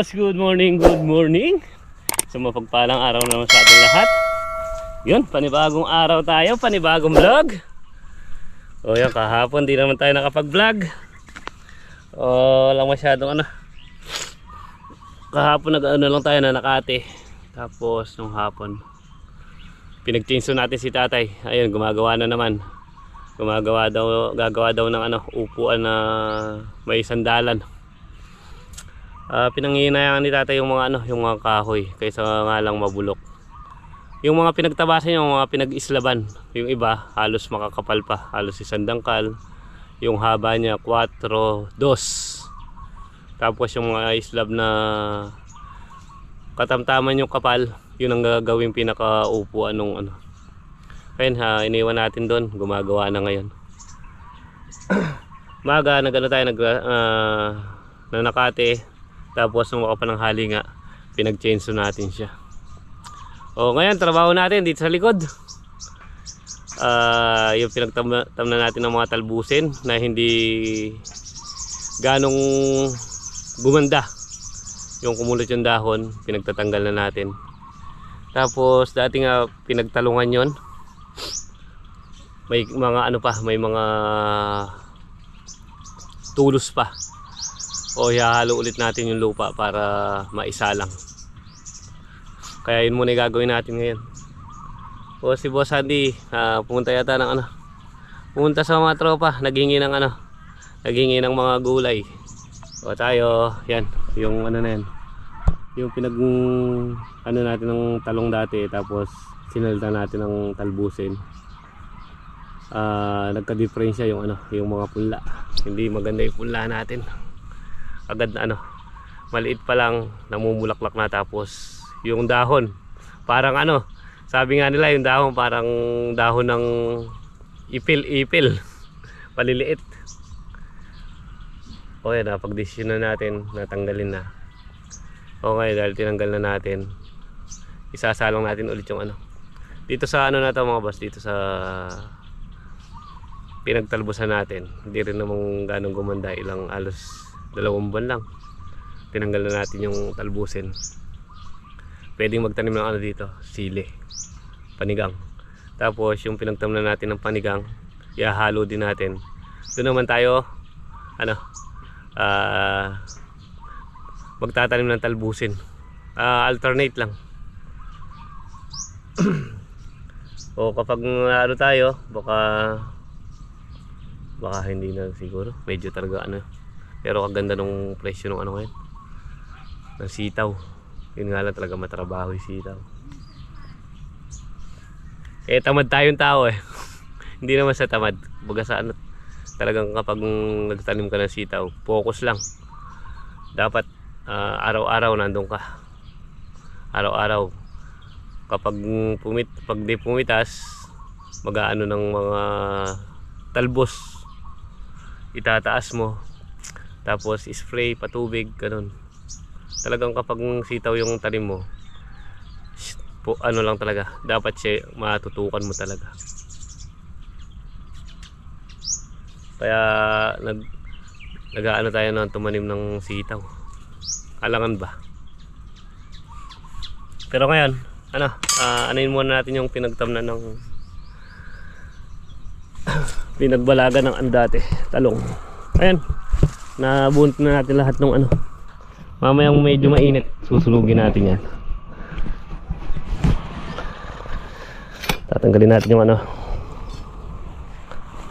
guys, good morning. So mapagpalang araw naman sa ating lahat. Yun, panibagong araw tayo, panibagong vlog. O yan, kahapon di naman tayo nakapag-vlog. O lang masyadong kahapon lang tayo na nakate. Tapos nung hapon pinag-change natin si tatay. Ayun, gumagawa na naman. Gagawa daw ng upuan na may sandalan. Pinanghihinayang ni tatay yung mga yung mga kahoy kaysa nga lang mabulok. Yung mga pinagtabasan, yung mga pinag-islaban, yung iba halos makakapal pa, halos isang dangkal. Yung haba niya 4-2. Tapos yung mga islab na katamtaman yung kapal, yun ang gagawing pinakaupuan nung Ayun, iniwan natin doon, gumagawa na ngayon. Maga tayo nanakate. Tapos nung makapanang hali nga, pinag-change natin siya. O ngayon, trabaho natin dito sa likod. Yung pinagtamna natin ng mga talbusin na hindi ganong gumanda. Yung kumulot yung dahon, pinagtatanggal na natin. Tapos dati nga pinagtalungan yon. May mga may mga tulos pa. O ihahalo ulit natin yung lupa para maisalang. Kaya yun muna yung gagawin natin ngayon. O si Boss Andy, pumunta yata ng pumunta sa mga tropa, naghingi ng naghingi ng mga gulay. O tayo, yan, yung na yan. Yung natin ng talong dati, tapos sinalta natin ng talbusin. Nagka-diferensya yung yung mga punla. Hindi maganda yung punla natin. Agad na maliit pa lang namumulaklak na, tapos yung dahon parang sabi nga nila yung dahon parang dahon ng ipil paliliit. Okay, napag-desisyon na natin, natanggalin na. Okay, dahil tinanggal na natin, isasalang natin ulit yung dito sa na to mga boss, dito sa pinagtalbusan natin. Hindi rin namang ganong gumanda, ilang alos 2 buwan lang tinanggal na natin yung talbusin. Pwedeng magtanim ng dito, sili, panigang. Tapos yung pinagtamnan natin ng panigang, ihahalo din natin. Doon naman tayo magtatanim ng talbusin. Alternate lang. O kapag tayo, baka hindi na siguro, medyo talaga pero kaganda nung presyo nung ngayon ng sitaw. Yun nga lang, talaga matrabaho yung sitaw. Tamad tayong tao hindi naman sa tamad, baga sa talagang kapag nagtanim ka ng sitaw, focus lang. Dapat araw-araw nandun ka, araw-araw. Kapag pag di pumitas, mag-aano ng mga talbos, itataas mo, tapos spray, patubig, ganun. Talagang kapag sitaw yung tanim mo, lang talaga, dapat siya matutukan mo talaga. Kaya nag-aano tayo ng tumanim ng sitaw. Alangan ba? Pero ngayon, anayin muna natin yung pinagtamnan ng pinagbalaga ng dati, talong. Ayan, nabunot na natin lahat ng mamayang medyo mainit, susunugin natin yan. Tatanggalin natin yung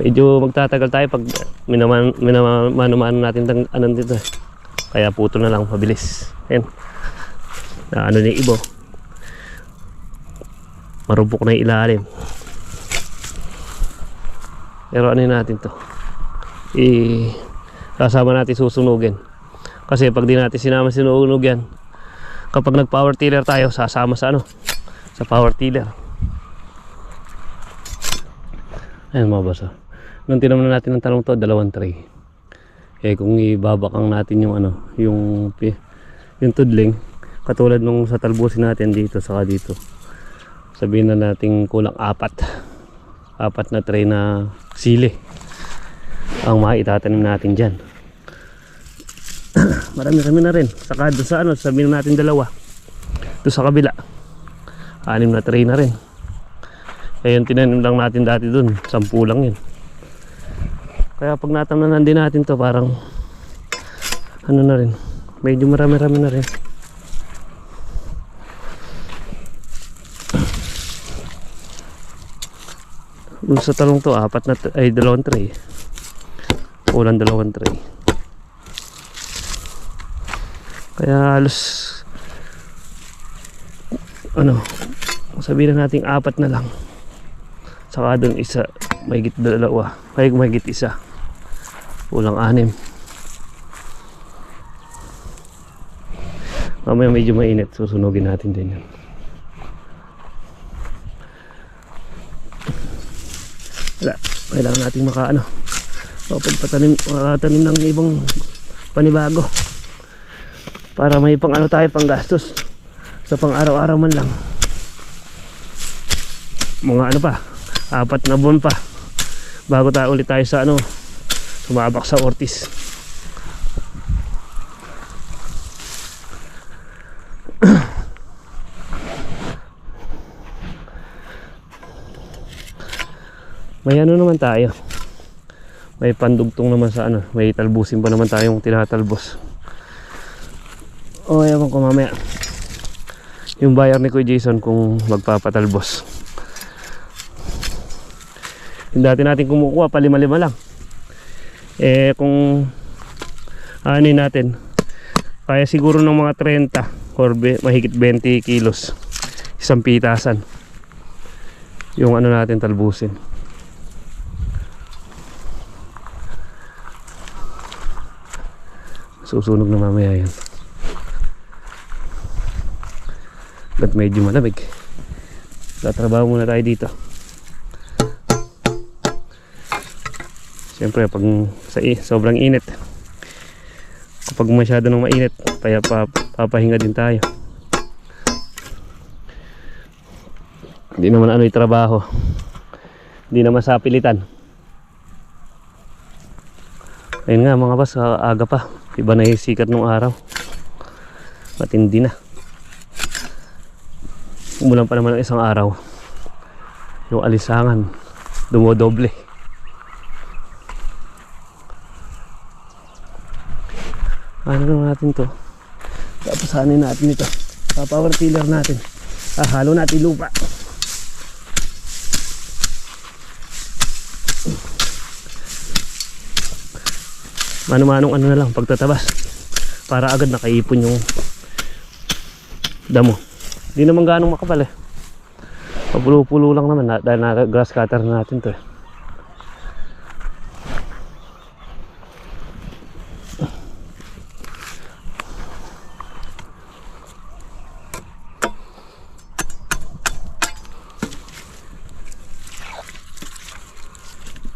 medyo magtatagal tayo pag minamano natin dito. Kaya puto na lang, mabilis. Ayan, na ni ibo, marupok na yung ilalim. Pero natin to, kasama natin susunugin. Kasi pag di natin sinunog yan, kapag nag power tiller tayo, sasama sa sa power tiller. Ayan mga boss, nung tinamnan natin ng talong to, 2 tray. Kung ibabakang natin yung yung tudling, katulad nung sa talbusin natin dito saka dito, sabihin na natin kulang 4 na tray na sili ang maitatanim natin dyan. marami na rin. Saka doon sa ano, sabihin natin dalawa. Doon sa kabila 6 na tray na rin. Ayun, tinanim lang natin dati doon, 10 lang yun. Kaya pag natamnanan din natin to, parang ano na rin, medyo marami na rin. Doon sa talong to, 2 tray. Kulang 2 tray. Kaya halos ano, sabihin na natin 4 na lang. Saka doon isa, mahigit 2, mahigit 1. Kulang 6. Mamaya medyo mainit, susunugin natin din yan. Wala, kailangan natin makatanim ng ibang panibago para may pang ano tayo, pang gastos sa pang araw-araw man lang. Mga ano pa, 4 na buwan pa bago tayo ulit tayo sa ano, sumabak sa Ortiz. May ano naman tayo, may pandugtong naman sa ano, may talbusin pa naman tayong tinatalbos. O ewan ko mamaya yung buyer ni Kuya Jason kung magpapatalbos. Yung dati natin kumukuha pa 5 lang, eh kung ano natin, kaya siguro ng mga 30 or mahigit 20 kilos, isang pitasan yung ano natin talbusin. Susunog na mamaya yan. At medyo malamig. Tatrabaho muna tayo dito. Siyempre pag sobrang init, kapag masyado nang mainit, papahinga din tayo. Hindi naman ano yung trabaho, hindi naman sa pilitan. Ayun nga mga boss, aga pa, iba na yung sikat ng araw, matindi na. Umulan pa naman ng isang araw, yung alisangan dumodoble. Ano naman natin to, tapasanin natin ito, power tiller natin, halo natin lupa. Mano-manong ano na lang pagtatabas para agad nakaipon yung damo. Hindi naman ganong makapal eh, papulo-pulo lang naman dahil na grass cutter na natin to eh.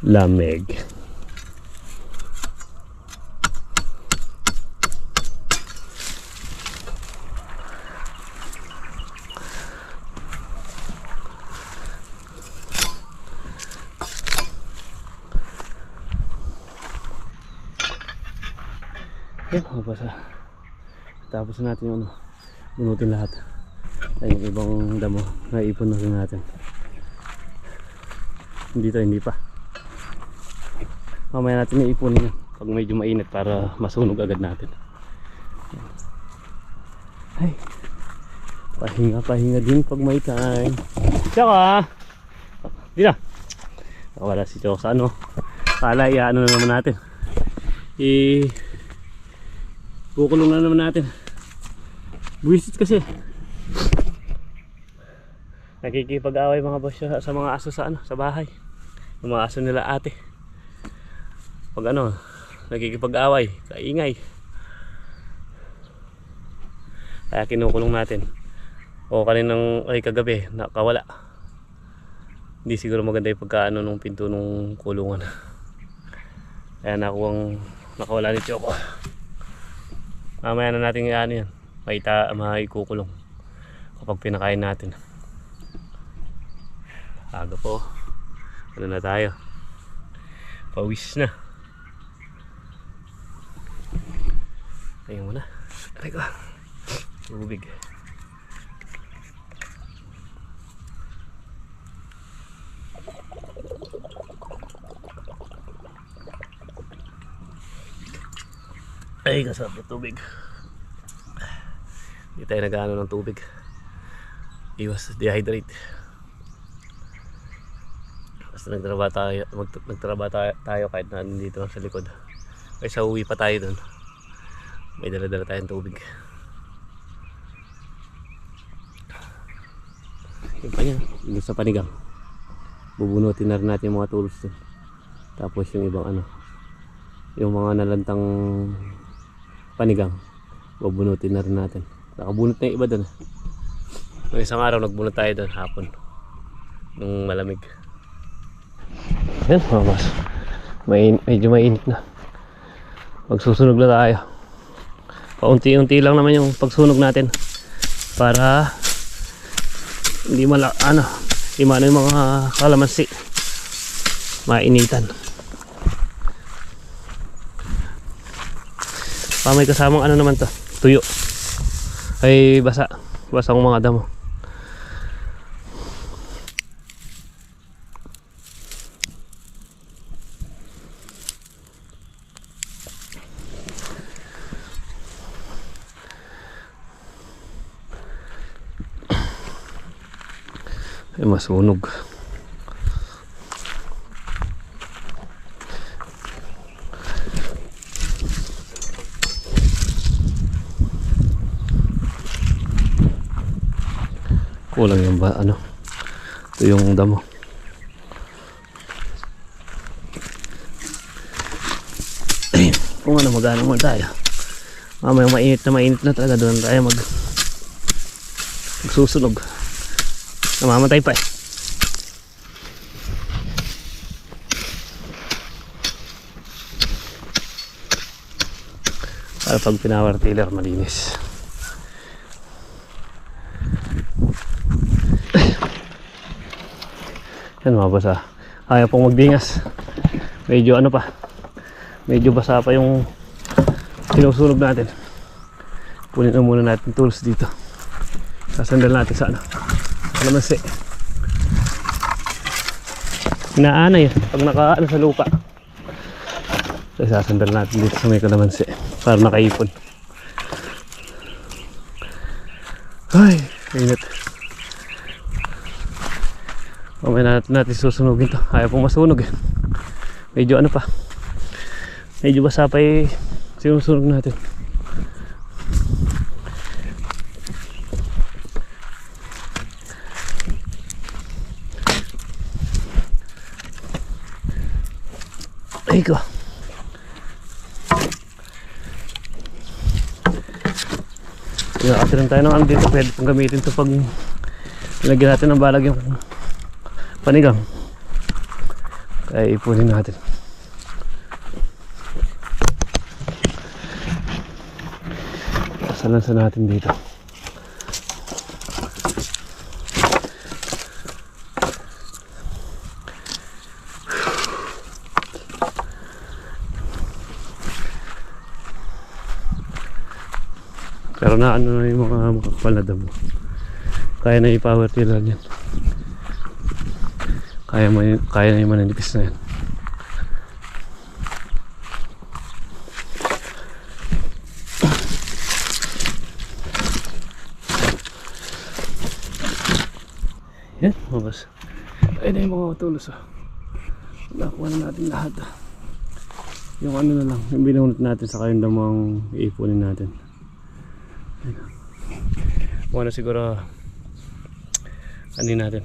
Lamig. Yan, tapos natin yung ano, bunutin lahat. Ay, yung ibang damo na ipon na rin natin. Hindi pa. Mamaya natin iipon yan pag medyo mainit para masunog agad natin. Ay, pahinga din pag may time. Tsaka di na wala si Choco sa ano, kala ano na naman natin, kukulong na naman natin. Buwisit kasi, nakikipag-away mga boss sa mga aso sa ano, sa bahay. Yung mga aso nila ate, pag ano, nakikipag-away, kaingay. Kaya kinukulong natin. O kaninang kagabi nakawala. Hindi siguro maganda yung pagkaano nung pinto nung kulungan. Kaya nakawala ni Choco. Mamaya na natin ano yan, maikukulong kapag pinakain natin. Aga po, ano na tayo, pawis na. Tingnan mo na. Aray ko. Tubig. Ay, kasarap na tubig. Hindi tayo nag-ano ng tubig. Iwas dehydrate. Basta nagtrabaho tayo kahit na dito sa likod. Kaysa uwi pa tayo dun, may dala-dala tayong tubig. Yung pa niya, yung sa panigang. Bubunutin na rin natin yung mga tools dun. Tapos yung ibang ano, yung mga nalantang panigang, bubunutin na rin natin. Nakabunot na yung iba dun. Nung isang araw nagbunot tayo dun hapon nung malamig. Yan mga boss, medyo mainit na. Magsusunog na tayo. Paunti-unti lang naman yung pagsunog natin para hindi mano yung mga kalamansi mainitan. May kasamang ano naman to, tuyo ay basang mga damo. Ay masunog. Kulang yung ano, ito yung damo. Kung ano, magano mo tayo. Mamaya mainit na talaga, doon tayo magsusunog. Namamatay pa eh. Para pag pinower tiller malinis. Yan mga boss, ayaw pong magbingas. Medyo ano pa, medyo basa pa yung sinusunog natin. Punin na muna natin tools dito. Sasandal natin sa ano, kalamansi. Inaanay pag nakaano sa lupa. So sasandal natin dito sa may kalamansi para nakaipon. Ay, init. Mamaya natin susunugin to. Ayaw pong masunog eh. Medyo ano pa, medyo basa pa eh sinusunog natin. Ay ko. Nakatirin tayo ng ano dito. Pwede pong gamitin ito pag nilagyan natin ng balag yung panigang. Kaya ipunin natin. Kasalansan natin dito. Pero na ano na yung mga makakapal na damo. Kaya na i-power tiller yan. Kaya na yung mananipis na yan. Yan mga boss. Ayun na yung mga tulos. Nakuha na natin lahat. Yung ano na lang, yung binunot natin sa kayong damang iipunin natin. Muna siguro ano natin,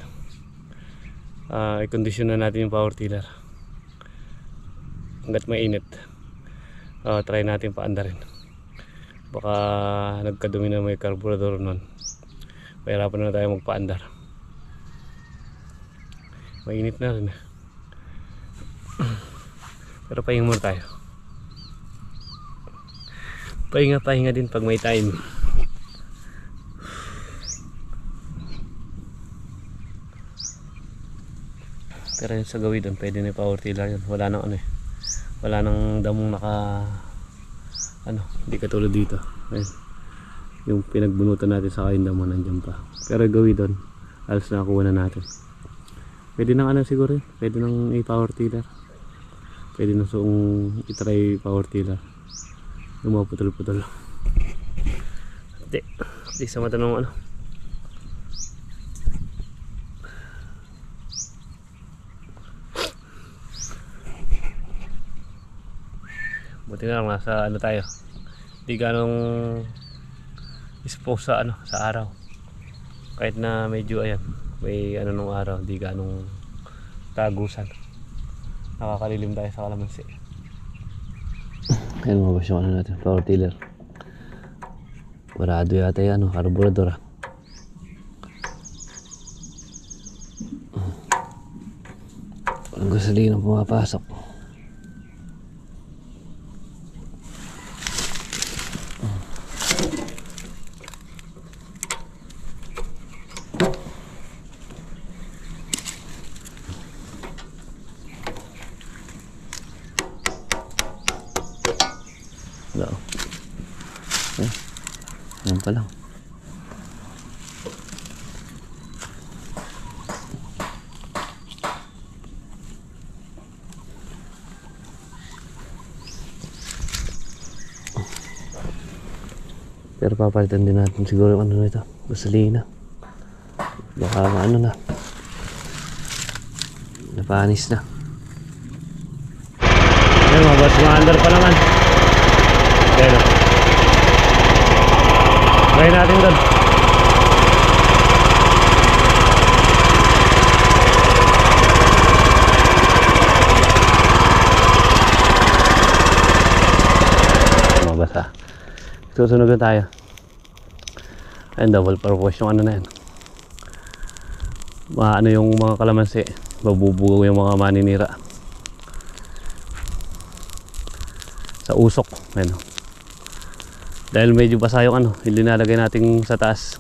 i-condition na natin yung power tiller hanggat mainit. Try natin paandarin, baka nagkadumi na may carburetor nun, mahirapan na tayo magpaandar. Mainit na rin pero pahinga muna tayo. Pahinga din pag may time. Pero yun sa gawin doon, pwede na yung power tiller yun. Wala nang ano eh, wala nang damong naka ano, hindi katulad dito. Ayun, yung pinagbunutan natin sa kaindaman nandiyan pa. Pero gawin doon, alas nakakuha na natin. Pwede nang ano siguro yun, pwede nang i-power tiller. Pwede nang i-try power tiller. Yung mga putol-putol. Hindi sa mata ng ano. Buti na lang nasa ano tayo. Di ganong expose sa ano, sa araw. Kahit na medyo ayan, may ano nung araw, di ganong tagusan. Nakakalilim tayo sa kalamansi. Ayan mga boss, yung ano natin, power tiller. Parado yata yan, ano, karburador ah. Walang gasolina pumapasok. Wala. Ayan pa lang. Pero papalitan din natin siguro yung ano nito, gasolina. Baka ano na, napanis na. Ayan mga boss, mga under pa naman. Ayan o. Try natin doon. Mabasa. Susunod na tayo. Ayan, double purpose yung ano na yan. Ano yung mga kalamansi, mabubugaw yung mga maninira sa usok. Ayan. Dahil medyo basa yung ano, ilinalagay natin sa taas,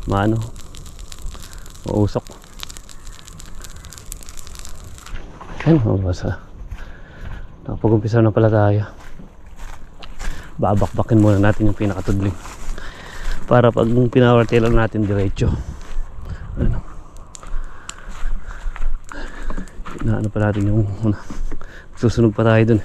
mausok. Ayan, mabasa. Nakapag-umpisa na pala tayo. Babakbakin muna natin yung pinakatudling para pag pinower tiller natin diretso. Ano, inaano pa natin yung susunog pa tayo dun.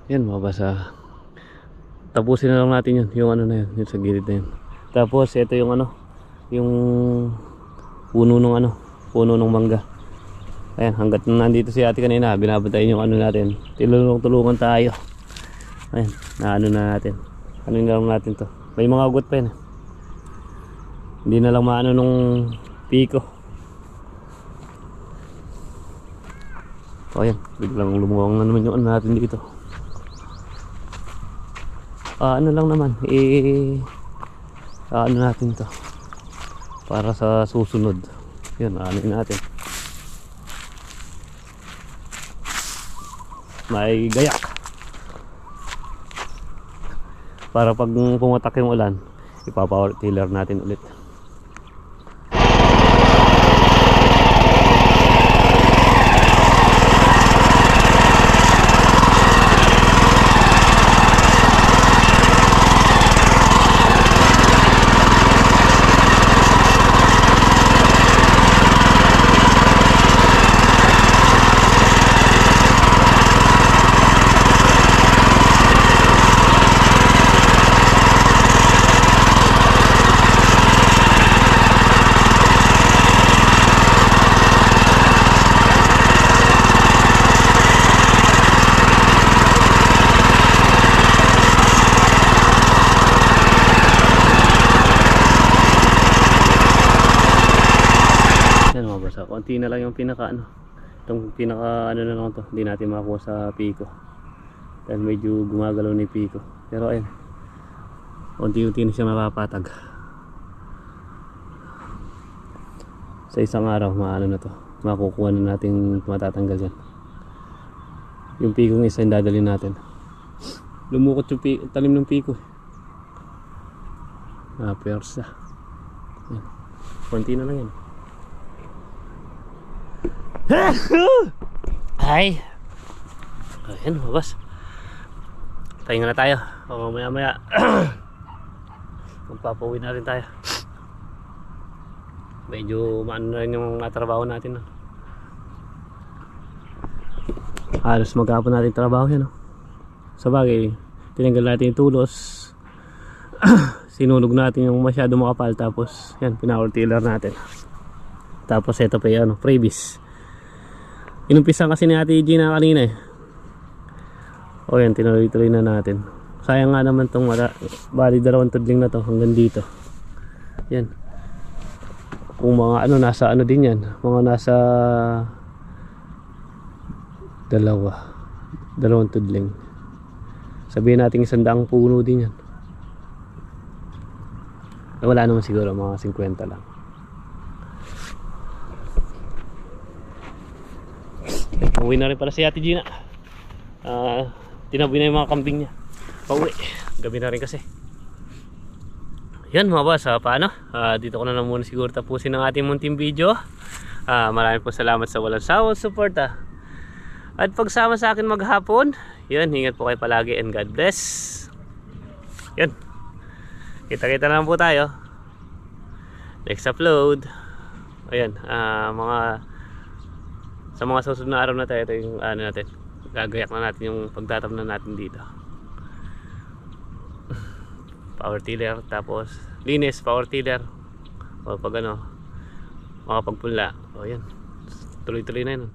Yan, mabasa. Tapusin na lang natin yun, yung ano na yun, yung sa gilid na yun. Tapos ito yung ano, yung puno ng mangga. Ayan, hanggat nandito si ate kanina, binabantayan yung ano natin. Tulungan tayo. Ayan, naano na natin. Ano na lang natin to. May mga ugot pa yun. Hindi na lang maano nung piko. O ayan, biglang lumuwang na naman yung ano natin dito. Ano lang naman, ano natin to para sa susunod. Yun, ano natin. May gayak. Para pag pumatak yung ulan, ipapower tiller natin ulit. basta konti na lang yung pinaka ano, itong pinaka ano na lang to, hindi natin makakuha sa piko dahil medyo gumagalaw ni piko, pero ayun, unti-unti na siya mapapatag. Sa isang araw maano na to, makukuha na natin, matatanggal yan. Yung pikong isa yung dadalhin natin. Lumukot yung talim ng piko. Persa. Yan. Konti na lang yan. Ay! Ayan, mabas. Pahinga na tayo. O maya maya magpapauwi na rin tayo. Medyo maano na rin yung trabaho natin, no? Halos maghapon natin trabaho yan, no? Sa bagay, tinanggal natin yung tulos. Sinunog natin yung masyado makapal. Tapos yan, pinawer tiller natin. Tapos ito pa yan, previs. Inumpisan kasi ni Ate Gina kanina eh. O yan, tinuloy-tuloy na natin. Sayang nga naman tong bali 2 tudling na to hanggang dito. Yan. Kung mga ano, nasa ano din yan, mga nasa 2 tudling, sabihin natin 100 puno din yan. Wala naman siguro, mga 50 lang. Uwi na rin para si Ate Gina. Tinaboy na yung mga kambing niya. Pauwi, gabi na rin kasi. Yan mga boss, paano? Dito ko na lang muna siguro tapusin ang ating munting video. Maraming po salamat sa walang sawang suporta at pagsama sa akin maghapon. Yan, ingat po kayo palagi and God bless. Yan, kita-kita na lang po tayo next upload. Ayan, sa mga susunod na araw na tayo, ito yung ano natin, gagayak na natin yung pagtatamnan natin dito. Power tiller, tapos linis, power tiller, o pag ano, mga pagpunla. O yan, tuloy-tuloy na yun.